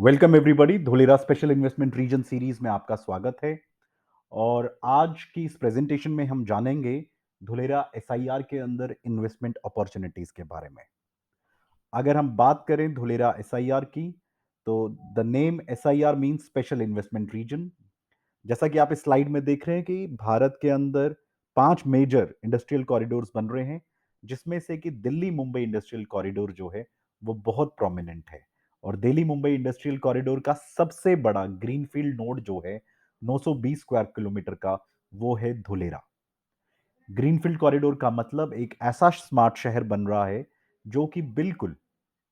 Welcome everybody. Dholera special investment region series में आपका स्वागत है। और आज की इस प्रेजेंटेशन में हम जानेंगे धुलेरा एसआईआर के अंदर इन्वेस्टमेंट अपॉर्चुनिटीज के बारे में। अगर हम बात करें धुलेरा एसआईआर की, तो the name SIR means special investment region. जैसा कि आप इस स्लाइड में देख रहे हैं कि भारत के अंदर 5 मेजर इंडस्ट्रियल कॉरिडोर्स बन रहे हैं, जिसमें से कि दिल्ली मुंबई इंडस्ट्रियल कॉरिडोर जो है वो बहुत प्रोमिनेंट है। और दिल्ली मुंबई इंडस्ट्रियल कॉरिडोर का सबसे बड़ा ग्रीनफील्ड नोड जो है 920 स्क्वायर किलोमीटर का, वो है धुलेरा। ग्रीनफील्ड कॉरिडोर का मतलब एक ऐसा स्मार्ट शहर बन रहा है जो कि बिल्कुल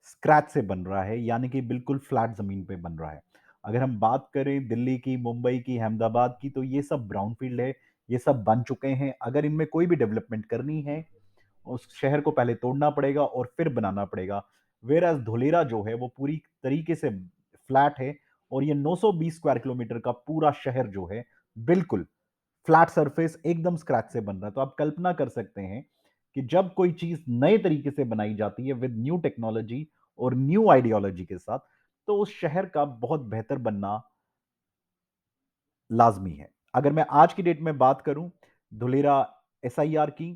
स्क्रैच से बन रहा है, यानी कि बिल्कुल फ्लैट जमीन पे बन रहा है। अगर हम बात करें दिल्ली की, मुंबई की, अहमदाबाद की, तो ये सब ब्राउन फील्ड है, ये सब बन चुके हैं। अगर इनमें कोई भी डेवलपमेंट करनी है, उस शहर को पहले तोड़ना पड़ेगा और फिर बनाना पड़ेगा। वेयर एज धुलेरा जो है वो पूरी तरीके से फ्लैट है, और ये 920 स्क्वायर किलोमीटर का पूरा शहर जो है बिल्कुल फ्लैट सरफेस एकदम स्क्रैच से बन रहा है। तो आप कल्पना कर सकते हैं कि जब कोई चीज नए तरीके से बनाई जाती है विद न्यू टेक्नोलॉजी और न्यू आइडियोलॉजी के साथ, तो उस शहर का बहुत बेहतर बनना लाजमी है। अगर मैं आज की डेट में बात करूं धुलेरा एसआईआर की,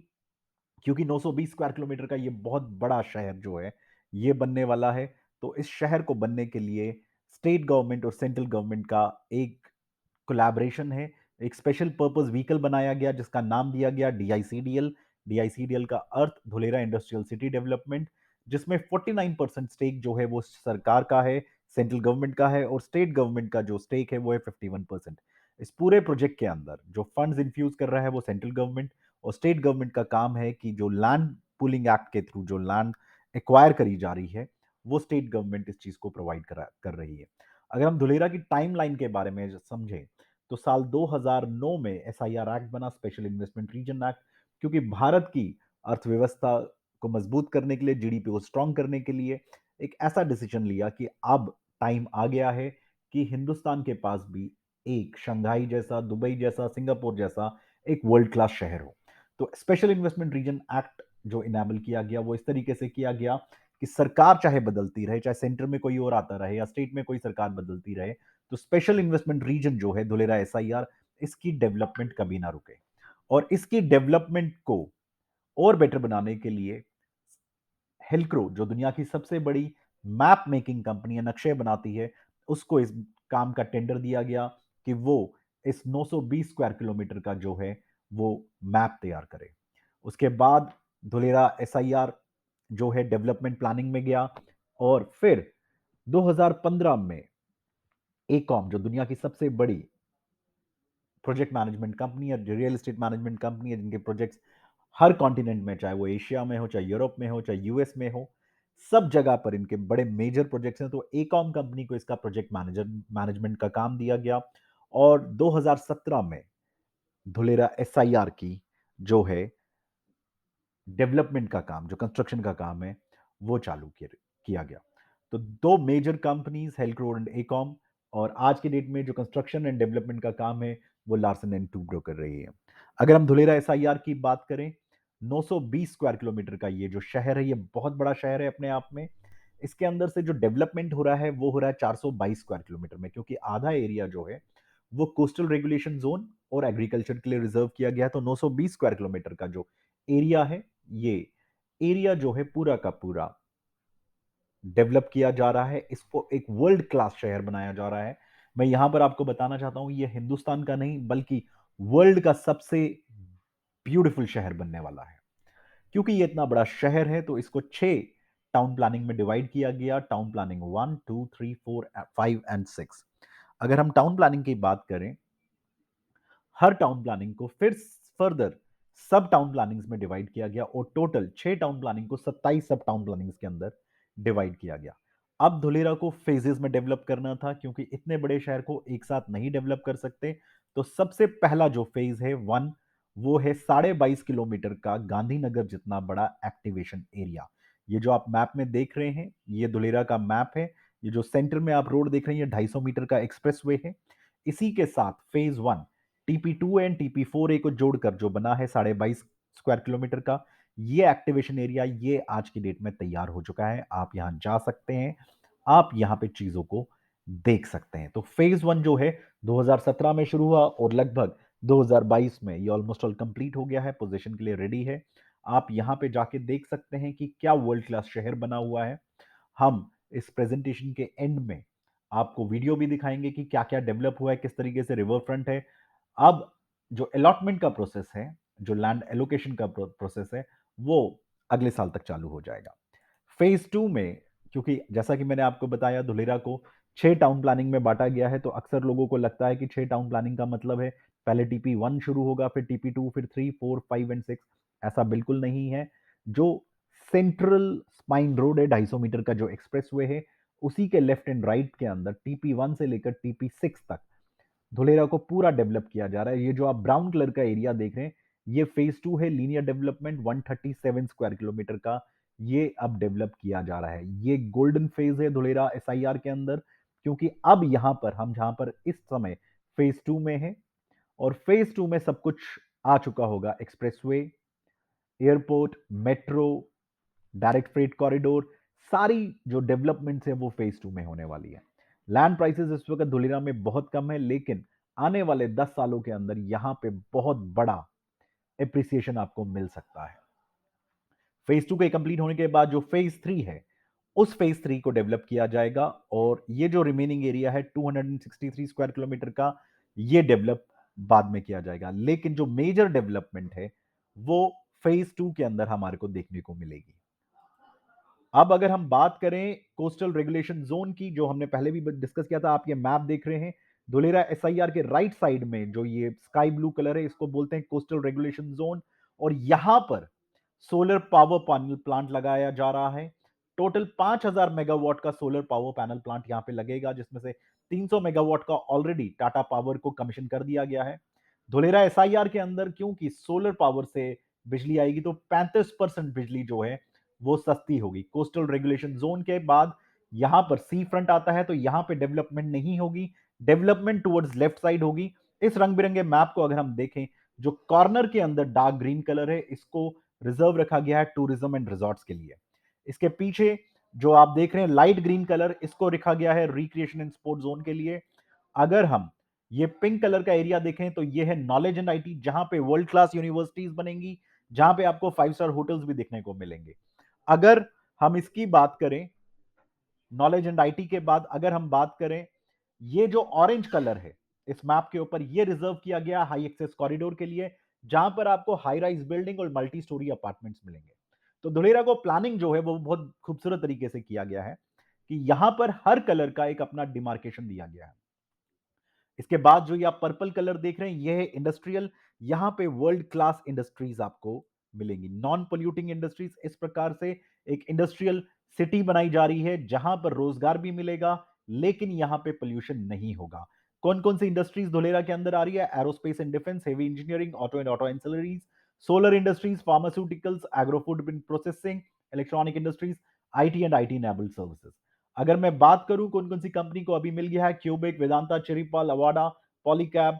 क्योंकि 920 स्क्वायर किलोमीटर का ये बहुत बड़ा शहर जो है ये बनने वाला है, तो इस शहर को बनने के लिए स्टेट गवर्नमेंट और सेंट्रल गवर्नमेंट का एक कोलैबोरेशन है। एक स्पेशल पर्पस व्हीकल बनाया गया जिसका नाम दिया गया डीआईसीडीएल। डीआईसीडीएल का अर्थ धुलेरा इंडस्ट्रियल सिटी डेवलपमेंट, जिसमें 49% स्टेक जो है वो सरकार का है, सेंट्रल गवर्नमेंट का है, और स्टेट गवर्नमेंट का जो स्टेक है वो है 51%। इस पूरे प्रोजेक्ट के अंदर जो फंड्स इंफ्यूज कर रहा है वो सेंट्रल गवर्नमेंट, और स्टेट गवर्नमेंट का काम है कि जो लैंड पुलिंग एक्ट के थ्रू जो लैंड एक्वायर करी जा रही है, वो स्टेट गवर्नमेंट इस चीज को प्रोवाइड कर रही है। अगर हम धुलेरा की टाइमलाइन के बारे में समझें, तो साल 2009 में एसआईआर एक्ट बना, स्पेशल इन्वेस्टमेंट रीजन एक्ट, क्योंकि भारत की अर्थव्यवस्था को मजबूत करने के लिए, जीडीपी को स्ट्रांग करने के लिए एक ऐसा डिसीजन लिया कि अब टाइम आ गया है कि हिंदुस्तान के पास भी एक शंघाई जैसा, दुबई जैसा, सिंगापुर जैसा एक वर्ल्ड क्लास शहर हो। तो स्पेशल इन्वेस्टमेंट रीजन एक्ट जो इनेबल किया गया वो इस तरीके से किया गया कि सरकार चाहे बदलती रहे, चाहे सेंटर में कोई और आता रहे या स्टेट में कोई सरकार बदलती रहे, तो स्पेशल इन्वेस्टमेंट रीजन जो है धुलेरा एसआईआर, इसकी डेवलपमेंट कभी ना रुके। और इसकी डेवलपमेंट को और बेटर बनाने के लिए हेल्क्रो, जो दुनिया की सबसे बड़ी मैप मेकिंग कंपनी है, नक्शे बनाती है, उसको इस काम का टेंडर दिया गया कि वो इस 920 स्क्वायर किलोमीटर का जो है वो मैप तैयार करे। उसके बाद धुलेरा एसआईआर जो है डेवलपमेंट प्लानिंग में गया, और फिर 2015 में एकॉम, जो दुनिया की सबसे बड़ी प्रोजेक्ट मैनेजमेंट कंपनी है, रियल एस्टेट मैनेजमेंट कंपनी है, जिनके प्रोजेक्ट्स हर कॉन्टिनेंट में, चाहे वो एशिया में हो, चाहे यूरोप में हो, चाहे यूएस में हो, सब जगह पर इनके बड़े मेजर प्रोजेक्ट्स हैं। तो एकॉम कंपनी को इसका प्रोजेक्ट मैनेजमेंट का काम दिया गया, और 2017 में धुलेरा एसआईआर की जो है डेवलपमेंट का काम, जो कंस्ट्रक्शन का काम है, वो चालू किया गया। तो दो मेजर कंपनीज हेल्क्रो एंड एकॉम, और आज की डेट में जो कंस्ट्रक्शन एंड डेवलपमेंट का काम है वो लार्सन एंड टूब्रो कर रही है। अगर हम धुलेरा एसआईआर की बात करें, 920 स्क्वायर किलोमीटर का ये जो शहर है, ये बहुत बड़ा शहर है अपने आप में। इसके अंदर से जो डेवलपमेंट हो रहा है वो हो रहा है 422 स्क्वायर किलोमीटर में, क्योंकि आधा एरिया जो है वो कोस्टल रेगुलेशन जोन और एग्रीकल्चर के लिए रिजर्व किया गया है। तो 920 स्क्वायर किलोमीटर का जो एरिया है, ये एरिया जो है पूरा का पूरा डेवलप किया जा रहा है, इसको एक वर्ल्ड क्लास शहर बनाया जा रहा है। मैं यहां पर आपको बताना चाहता हूं, ये हिंदुस्तान का नहीं बल्कि वर्ल्ड का सबसे ब्यूटीफुल शहर बनने वाला है। क्योंकि ये इतना बड़ा शहर है तो इसको 6 टाउन प्लानिंग में डिवाइड किया गया, टाउन प्लानिंग 1, 2, 3, 4, 5 एंड 6। अगर हम टाउन प्लानिंग की बात करें, हर टाउन प्लानिंग को फिर फर्दर सब टाउन प्लानिंग्स में डिवाइड किया गया, और टोटल 6 टाउन प्लानिंग को 27 सब टाउन प्लानिंग्स के अंदर डिवाइड किया गया। अब धुलेरा को फेजेस में डेवलप करना था, क्योंकि इतने बड़े शहर को एक साथ नहीं डेवलप कर सकते। तो सबसे पहला जो फेज है 1, वो है 22.5 किलोमीटर का गांधीनगर जितना बड़ा एक्टिवेशन एरिया। ये जो आप मैप में देख रहे हैं ये धुलेरा का मैप है। ये जो सेंटर में आप रोड देख रहे हैं ये 250 मीटर का एक्सप्रेसवे है। इसी के साथ फेज 1 टीपी 2 एंड टीपी 4 ए को जोड़कर जो बना है 22.5 स्क्वायर किलोमीटर का, ये एक्टिवेशन एरिया, ये आज की डेट में तैयार हो चुका है। आप यहां जा सकते हैं, आप यहां पे चीजों को देख सकते हैं। तो फेज 1 जो है 2017 में शुरू हुआ और लगभग 2022 में ये ऑलमोस्ट ऑल कंप्लीट हो गया है, पोजीशन के लिए रेडी है। आप यहां पे जाके देख सकते हैं कि क्या वर्ल्ड क्लास शहर बना हुआ है। हम इस प्रेजेंटेशन के एंड में आपको वीडियो भी दिखाएंगे कि क्या-क्या डेवलप हुआ है, किस तरीके से रिवर फ्रंट है। अब जो अलॉटमेंट का प्रोसेस है, जो लैंड एलोकेशन का प्रोसेस है, वो अगले साल तक चालू हो जाएगा। फेज 2 में, क्योंकि जैसा कि मैंने आपको बताया, धुलेरा को 6 टाउन प्लानिंग में बांटा गया है, तो अक्सर लोगों को लगता है कि 6 टाउन प्लानिंग का मतलब है पहले टीपी 1 शुरू होगा, फिर टीपी 2, फिर 3, 4, 5 एंड 6। ऐसा बिल्कुल नहीं है। जो सेंट्रल स्पाइन रोड है 250 मीटर का, जो एक्सप्रेस वे है, उसी के लेफ्ट एंड राइट के अंदर टीपी 1 से लेकर टीपी 6 तक धुलेरा को पूरा डेवलप किया जा रहा है। ये जो आप ब्राउन कलर का एरिया देख रहे हैं, ये फेज 2 है। लीनियर डेवलपमेंट 137 स्क्वायर किलोमीटर का ये अब डेवलप किया जा रहा है। ये गोल्डन फेज है धुलेरा एसआईआर के अंदर, क्योंकि अब यहां पर हम जहां पर इस समय फेज 2 में है, और फेज 2 में सब कुछ आ चुका होगा। Expressway, airport, metro, direct freight corridor, सारी जो डेवलपमेंट्स है वो फेज 2 में होने वाली है। लैंड प्राइसेस इस वक्त धुलेरा में बहुत कम है, लेकिन आने वाले 10 सालों के अंदर यहां पे बहुत बड़ा एप्रिसिएशन आपको मिल सकता है। फेज 2 के कंप्लीट होने के बाद जो फेज 3 है, उस फेज 3 को डेवलप किया जाएगा, और ये जो रिमेनिंग एरिया है 263 स्क्वायर किलोमीटर का, ये डेवलप बाद में किया जाएगा। लेकिन जो मेजर डेवलपमेंट है वो फेज 2 के अंदर हमारे को देखने को मिलेगी। अब अगर हम बात करें कोस्टल रेगुलेशन जोन की, जो हमने पहले भी डिस्कस किया था, आप ये मैप देख रहे हैं। धुलेरा एसआईआर के राइट साइड में जो ये स्काई ब्लू कलर है, इसको बोलते हैं कोस्टल रेगुलेशन जोन, और यहां पर सोलर पावर पैनल प्लांट लगाया जा रहा है। टोटल 5000 मेगावाट का सोलर पावर पैनल प्लांट यहां पे लगेगा, जिसमें से 300 मेगावाट का ऑलरेडी टाटा पावर को कमीशन कर दिया गया है। धुलेरा एसआईआर के अंदर क्योंकि सोलर पावर से बिजली आएगी, तो 35% बिजली जो है वो सस्ती होगी। कोस्टल रेगुलेशन जोन के बाद यहां पर सी फ्रंट आता है, तो यहां पे डेवलपमेंट नहीं होगी, डेवलपमेंट टुवर्ड्स लेफ्ट साइड होगी। इस रंग बिरंगे मैप को अगर हम देखें, जो कॉर्नर के अंदर डार्क ग्रीन कलर है, इसको रिजर्व रखा गया है टूरिज्म एंड रिजॉर्ट्स के लिए। इसके पीछे जो आप देख रहे हैं लाइट ग्रीन कलर, इसको रखा गया है रिक्रिएशन एंड स्पोर्ट जोन के लिए। अगर हम ये पिंक कलर का एरिया देखें, तो ये है नॉलेज एंड आईटी, जहां पे वर्ल्ड क्लास यूनिवर्सिटीज बनेंगी, जहां पे आपको 5 स्टार होटल्स भी देखने को मिलेंगे। अगर हम इसकी बात करें, नॉलेज एंड आईटी के बाद अगर हम बात करें, ये जो ऑरेंज कलर है इस मैप के ऊपर, ये रिजर्व किया गया हाई एक्सेस कॉरिडोर के लिए, जहां पर आपको हाई राइज बिल्डिंग और मल्टी स्टोरी अपार्टमेंट्स मिलेंगे। तो धुलेरा को प्लानिंग जो है वो बहुत खूबसूरत तरीके से किया गया है, कि यहां पर हर कलर का एक अपना डिमार्केशन दिया गया है। इसके बाद जो ये आप पर्पल कलर देख रहे हैं, ये है इंडस्ट्रियल। यहां पे वर्ल्ड क्लास इंडस्ट्रीज आपको मिलेंगी, नॉन पोल्यूटिंग इंडस्ट्रीज। इस प्रकार से एक इंडस्ट्रियल सिटी बनाई जा रही है, जहां पर रोजगार भी मिलेगा, लेकिन यहां पे पोल्यूशन नहीं होगा। कौन कौन सी इंडस्ट्रीज धुलेरा के अंदर आ रही है? Aerospace and defence, heavy engineering, auto and auto ancillaries, solar industries, pharmaceuticals, agro food processing, electronic industries, IT and IT enabled services. अगर मैं बात करूं कौन कौन सी कंपनी को अभी मिल गया है, cubic, Vedanta, Chiripal, Avaada, Polycab,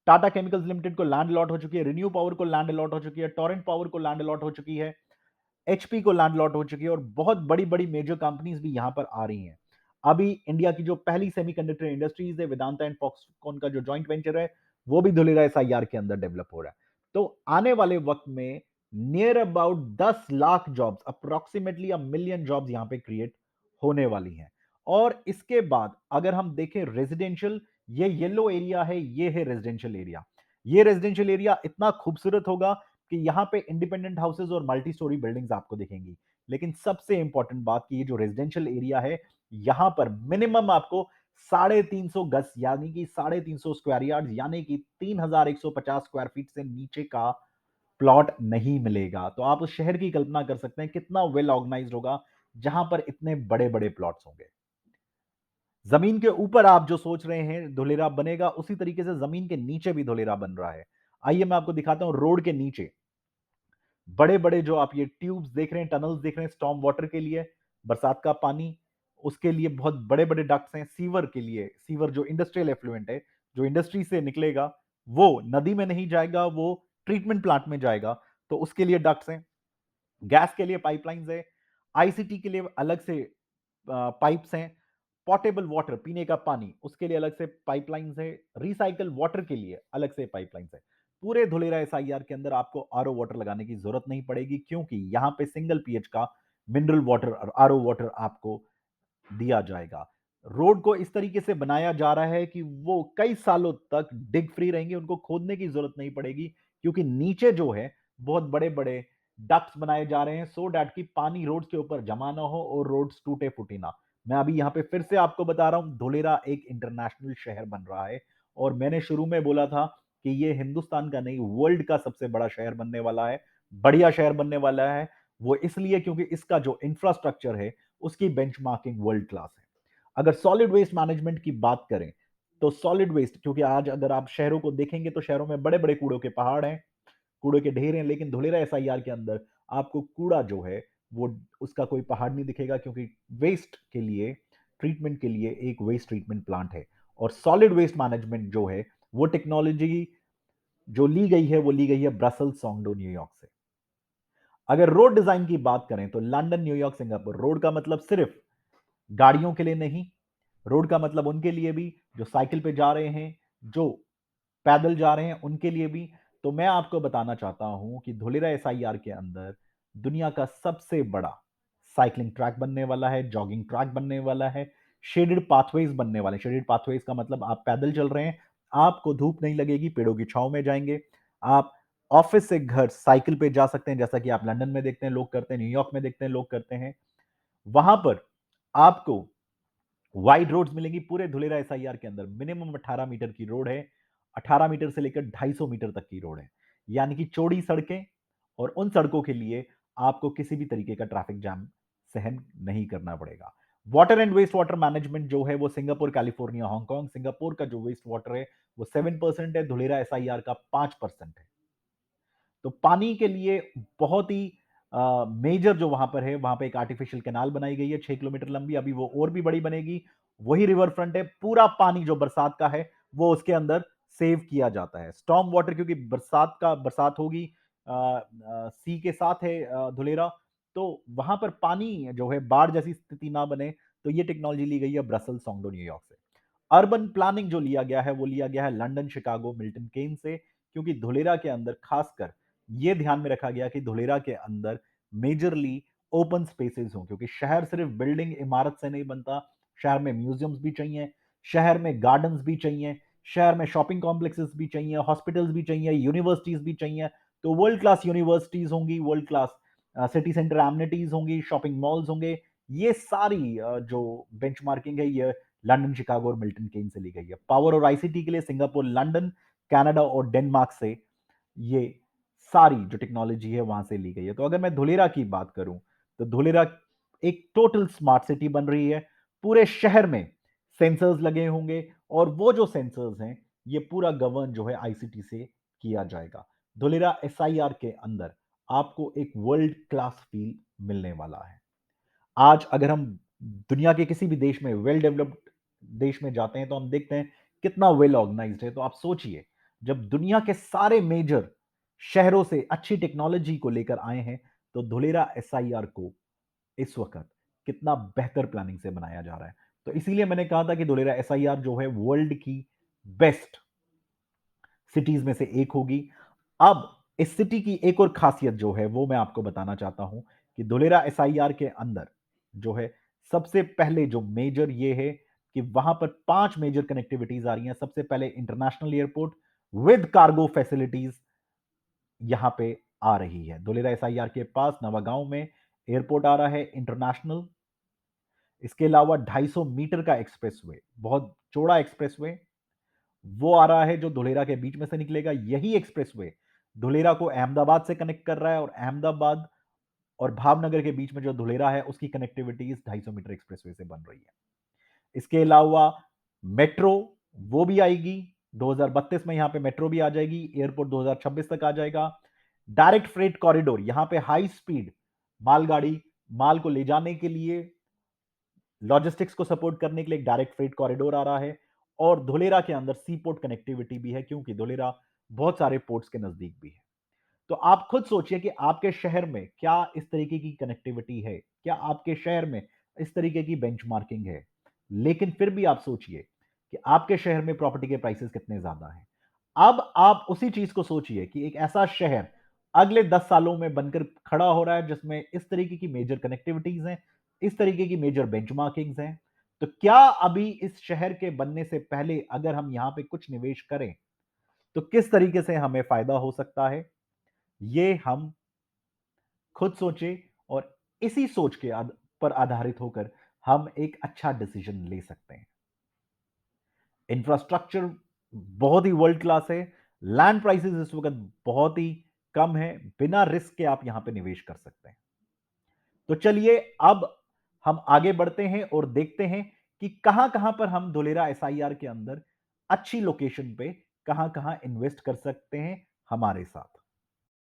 Tata Chemicals Limited को लैंड अलॉट हो चुकी है, रिन्यू पावर को लैंड अलॉट हो चुकी है, टोरेंट पावर को लैंड अलॉट हो चुकी है, एचपी को लैंड अलॉट हो चुकी है, और बहुत बड़ी बड़ी मेजर कंपनीज भी यहां पर आ रही हैं। अभी इंडिया की जो पहली सेमीकंडक्टर इंडस्ट्रीज है, वेदांता एंड फॉक्सकॉन का जो जॉइंट वेंचर है, वो भी धुलेरा एसआईआर के अंदर डेवलप हो रहा है। तो आने वाले वक्त में near about 10 lakh jobs, approximately a million jobs यहां पे क्रिएट होने वाली हैं। और इसके बाद अगर हम देखें रेजिडेंशियल, ये येलो एरिया है, ये है रेजिडेंशियल एरिया। ये रेजिडेंशियल एरिया इतना खूबसूरत होगा कि यहां पे इंडिपेंडेंट हाउसेज और मल्टी स्टोरी बिल्डिंग्स आपको दिखेंगी। लेकिन सबसे इंपॉर्टेंट बात कि ये जो रेजिडेंशियल एरिया है, यहां पर मिनिमम आपको 350 गज यानी कि 350 स्क्वायर यार्ड यानी कि 3150 स्क्वायर फीट से नीचे का प्लॉट नहीं मिलेगा। तो आप उस शहर की कल्पना कर सकते हैं कितना वेल ऑर्गेनाइज्ड होगा, जहां पर इतने बड़े बड़े प्लॉट्स होंगे। जमीन के ऊपर आप जो सोच रहे हैं धुलेरा बनेगा, उसी तरीके से जमीन के नीचे भी धुलेरा बन रहा है। आइए मैं आपको दिखाता हूं रोड के नीचे बड़े बड़े जो आप ये ट्यूब्स देख रहे हैं, टनल्स देख रहे हैं, स्टॉर्म वाटर के लिए, बरसात का पानी, उसके लिए बहुत बड़े बड़े डक्ट्स हैं। सीवर के लिए, सीवर जो इंडस्ट्रियल एफ्लुएंट है, जो इंडस्ट्री से निकलेगा, वो नदी में नहीं जाएगा, वो ट्रीटमेंट प्लांट में जाएगा, तो उसके लिए डक्ट्स हैं। गैस के लिए पाइपलाइंस है, आईसीटी के लिए अलग से पाइप्स हैं, पोर्टेबल वाटर, पीने का पानी, उसके लिए अलग से पाइपलाइंस है, रिसाइकल वाटर के लिए अलग से पाइपलाइंस है। पूरे धुलेरा एसआईआर के अंदर आपको आरओ वाटर लगाने की जरूरत नहीं पड़ेगी, क्योंकि यहां पे सिंगल पीएच का मिनरल वाटर और आरओ वाटर आपको दिया जाएगा। रोड को इस तरीके से बनाया जा रहा है कि वो कई सालों तक डिग फ्री रहेंगे, उनको खोदने की जरूरत नहीं पड़ेगी, क्योंकि नीचे जो है बहुत बड़े-बड़े डक्ट्स बनाए जा रहे हैं, सो दैट कि पानी रोड्स के ऊपर जमा ना हो और रोड्स टूटे-फूटे ना। मैं अभी यहां पे फिर से आपको बता रहा हूं, धुलेरा एक इंटरनेशनल शहर बन रहा है, और मैंने शुरू में बोला था कि ये हिंदुस्तान का नहीं, वर्ल्ड का सबसे बड़ा शहर बनने वाला है, बढ़िया शहर बनने वाला है। वो इसलिए क्योंकि इसका जो इंफ्रास्ट्रक्चर है, उसकी बेंचमार्किंग वर्ल्ड क्लास है। अगर सॉलिड वेस्ट मैनेजमेंट की बात करें, तो सॉलिड वेस्ट, क्योंकि आज अगर आप शहरों को देखेंगे तो शहरों में बड़े-बड़े कूड़ों के पहाड़ हैं, कूड़े के ढेर हैं, लेकिन धुलेरा एसआईआर के अंदर आपको कूड़ा जो है वो उसका कोई पहाड़ नहीं दिखेगा, क्योंकि वेस्ट के लिए, ट्रीटमेंट के लिए एक वेस्ट ट्रीटमेंट प्लांट है। और सॉलिड वेस्ट मैनेजमेंट जो है, वो टेक्नोलॉजी जो ली गई है, वो ली गई है ब्रसेल्स, सोंगडो, न्यूयॉर्क से। अगर रोड डिजाइन की बात करें तो लंदन, न्यूयॉर्क, सिंगापुर, रोड का मतलब सिर्फ गाड़ियों के लिए नहीं, रोड का मतलब उनके लिए भी जो साइकिल पे जा रहे हैं, जो पैदल जा रहे हैं, उनके लिए भी। तो मैं आपको बताना चाहता हूं कि धुलेरा एसआईआर के अंदर दुनिया का सबसे बड़ा साइकिलिंग ट्रैक बनने वाला है, जॉगिंग ट्रैक बनने वाला है, शेडेड पाथवेज बनने वाले हैं। शेडेड पाथवेज का मतलब आप पैदल चल रहे हैं, आपको धूप नहीं लगेगी, पेड़ों की छांव में जाएंगे। आप ऑफिस से घर साइकिल पे जा सकते हैं, जैसा कि आप लंदन में देखते हैं लोग करते हैं, न्यूयॉर्क में देखते हैं लोग करते हैं। वहां पर आपको वाइड रोड्स मिलेंगी पूरे धुलेरा एसआईआर के अंदर। मिनिमम 18 मीटर की रोड है, 18 मीटर से लेकर 250 मीटर तक की रोड है, यानी कि चौड़ी सड़कें। और उन सड़कों के लिए आपको किसी भी तरीके का ट्रैफिक जाम सहन नहीं करना पड़ेगा। Water and waste water management जो है वो सिंगापुर, कैलिफोर्निया, हांगकांग। सिंगापुर का जो वेस्ट वाटर है वो 7% है, धुलेरा एसआईआर का 5% है। तो पानी के लिए बहुत ही मेजर जो वहां पर है, वहां पे एक आर्टिफिशियल कैनाल बनाई गई है 6 किलोमीटर लंबी, अभी वो और भी बड़ी बनेगी। वही रिवर फ्रंट है, पूरा पानी जो बरसात का है वो उसके अंदर सेव किया जाता है। स्टॉर्म वाटर, क्योंकि बरसात होगी, सी के साथ है धुलेरा, तो वहां पर पानी जो है बाढ़ जैसी स्थिति ना बने, तो ये टेक्नोलॉजी ली गई है ब्रसेल्स, सोंगडो, न्यूयॉर्क से। अर्बन प्लानिंग जो लिया गया है वो लिया गया है लंदन, शिकागो, मिल्टन केन से, क्योंकि धुलेरा के अंदर खासकर ये ध्यान में रखा गया कि धुलेरा के अंदर मेजरली ओपन स्पेसेस हों, क्योंकि शहर सिर्फ बिल्डिंग इमारत से नहीं बनता, शहर में म्यूजियम्स भी चाहिए, शहर में गार्डन्स भी चाहिए, शहर में शॉपिंग कॉम्प्लेक्सेस भी चाहिए, हॉस्पिटल्स भी चाहिए, यूनिवर्सिटीज भी चाहिए। तो वर्ल्ड क्लास यूनिवर्सिटीज होंगी, world class city centre amenities होंगी, शॉपिंग मॉल्स होंगे। ये सारी जो बेंचमार्किंग है, ये लंदन, शिकागो और मिल्टन केन से ली गई है। पावर और आईसीटी के लिए सिंगापुर, लंदन, कनाडा और डेनमार्क से ये सारी जो टेक्नोलॉजी है वहां से ली गई है। तो अगर मैं धुलेरा की बात करूं, तो धुलेरा एक टोटल स्मार्ट सिटी बन रही है। पूरे शहर में सेंसर्स लगे होंगे, और वो जो सेंसर्स हैं ये पूरा गवर्न जो है आईसीटी से किया जाएगा। धुलेरा एसआईआर के अंदर आपको एक वर्ल्ड क्लास फील मिलने वाला है। आज अगर हम दुनिया के किसी भी देश में, वेल डेवलप्ड देश में जाते हैं, तो हम देखते हैं कितना वेल ऑर्गेनाइज्ड है। तो आप सोचिए, जब दुनिया के सारे मेजर शहरों से अच्छी टेक्नोलॉजी को लेकर आए हैं, तो धुलेरा एसआईआर को इस वक्त कितना बेहतर प्लानिंग से बनाया जा रहा है। तो इसीलिए मैंने कहा था कि धुलेरा एसआईआर जो है वर्ल्ड की बेस्ट सिटीज में से एक होगी। अब इस सिटी की एक और खासियत जो है वो मैं आपको बताना चाहता हूं कि धुलेरा एसआईआर के अंदर जो है, सबसे पहले जो मेजर ये है कि वहां पर 5 मेजर कनेक्टिविटीज आ रही हैं। सबसे पहले international airport with cargo facilities यहां पे आ रही है। धुलेरा एसआईआर के पास नवागांव में एयरपोर्ट आ रहा है इंटरनेशनल। इसके अलावा 250 मीटर का एक्सप्रेसवे, बहुत चौड़ा एक्सप्रेसवे, वो आ रहा है जो धुलेरा के बीच में से निकलेगा। यही एक्सप्रेसवे धुलेरा को अहमदाबाद से कनेक्ट कर रहा है, और अहमदाबाद और भावनगर के बीच में जो धुलेरा है उसकी कनेक्टिविटी इस 250 मीटर एक्सप्रेसवे से बन रही है। इसके अलावा मेट्रो वो भी आएगी 2032 में, यहां पे मेट्रो भी आ जाएगी। एयरपोर्ट 2026 तक आ जाएगा। डायरेक्ट फ्रेट कॉरिडोर, यहां पे हाई स्पीड मालगाड़ी, माल को ले जाने के लिए, लॉजिस्टिक्स को सपोर्ट करने के लिए एक डायरेक्ट फ्रेट कॉरिडोर आ रहा है। और धुलेरा के अंदर सी पोर्ट कनेक्टिविटी भी है, क्योंकि धुलेरा बहुत सारे पोर्ट्स के नजदीक भी है। तो आप खुद सोचिए कि आपके शहर में क्या इस तरीके की कनेक्टिविटी है, क्या आपके शहर में इस तरीके की बेंचमार्किंग है। लेकिन फिर भी आप सोचिए कि आपके शहर में प्रॉपर्टी के प्राइसेस कितने ज़्यादा हैं। अब आप उसी चीज़ को सोचिए कि एक ऐसा शहर अगले 10 सालों में बनकर खड़ा हो रहा है जिसमें इस तरीके की मेजर कनेक्टिविटीज़ हैं, इस तरीके की मेजर बेंचमार्किंग्स हैं। तो क्या अभी इस शहर के बनने से पहले अगर हम यहां पे कुछ निवेश करें, तो किस तरीके से हमें फ़ायदा हो सकता है? ये हम खुद सोचें और इसी सोच के पर आधारित होकर हम एक अच्छा डिसीजन ले सकते हैं। इंफ्रास्ट्रक्चर बहुत ही वर्ल्ड क्लास है। लैंड प्राइसेस इस वक़्त बहुत ही कम है। बिना रिस्क के आप यहां पे निवेश कर सकते हैं। तो चलिए अब हम आगे बढ़ते हैं और देखते हैं कि कहां-कहां पर हम धोलेरा एसआईआर के अंदर अच्छी लोकेशन पे कहां-कहां इन्वेस्ट कर सकते हैं हमारे साथ।